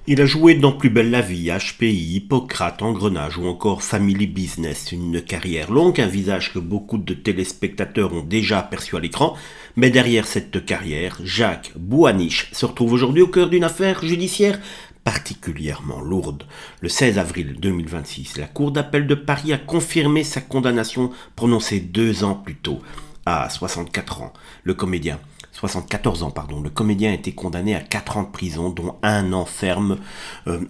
Il a joué dans Plus belle la vie, HPI, Hippocrate, Engrenage ou encore Family Business. Une carrière longue, un visage que beaucoup de téléspectateurs ont déjà aperçu à l'écran. Mais derrière cette carrière, Jacques Bouaniche se retrouve aujourd'hui au cœur d'une affaire judiciaire particulièrement lourde. Le 16 avril 2026, la Cour d'appel de Paris a confirmé sa condamnation prononcée 2 ans plus tôt. À 64 ans, le comédien 74 ans, pardon. Le comédien a été condamné à 4 ans de prison, dont 1 an ferme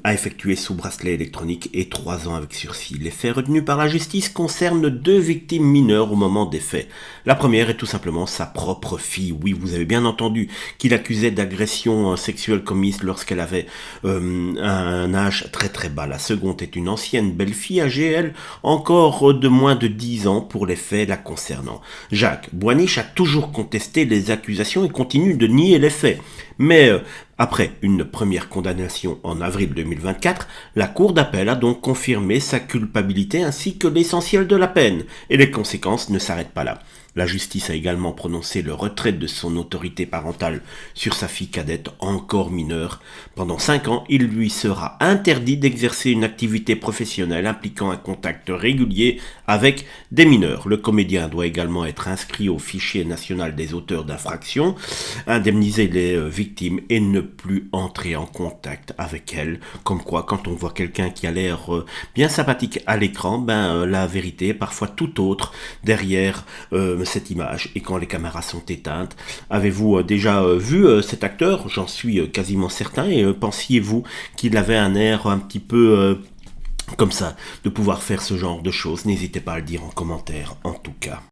à effectuer sous bracelet électronique et 3 ans avec sursis. Les faits retenus par la justice concernent 2 victimes mineures au moment des faits. La première est tout simplement sa propre fille. Oui, vous avez bien entendu, qu'il accusait d'agression sexuelle commise lorsqu'elle avait un âge très très bas. La seconde est une ancienne belle-fille âgée, elle, encore de moins de 10 ans pour les faits la concernant. Jacques Bouaniche a toujours contesté les accusations et continue de nier les faits. Mais après une première condamnation en avril 2024, la Cour d'appel a donc confirmé sa culpabilité ainsi que l'essentiel de la peine. Et les conséquences ne s'arrêtent pas là. La justice a également prononcé le retrait de son autorité parentale sur sa fille cadette encore mineure. Pendant 5 ans, il lui sera interdit d'exercer une activité professionnelle impliquant un contact régulier avec des mineurs. Le comédien doit également être inscrit au fichier national des auteurs d'infractions, indemniser les victimes et ne plus entrer en contact avec elles. Comme quoi, quand on voit quelqu'un qui a l'air bien sympathique à l'écran, la vérité est parfois tout autre derrière cette image et quand les caméras sont éteintes. Avez-vous déjà vu cet acteur? J'en suis quasiment certain. Et pensiez-vous qu'il avait un air un petit peu comme ça de pouvoir faire ce genre de choses? N'hésitez pas à le dire en commentaire en tout cas.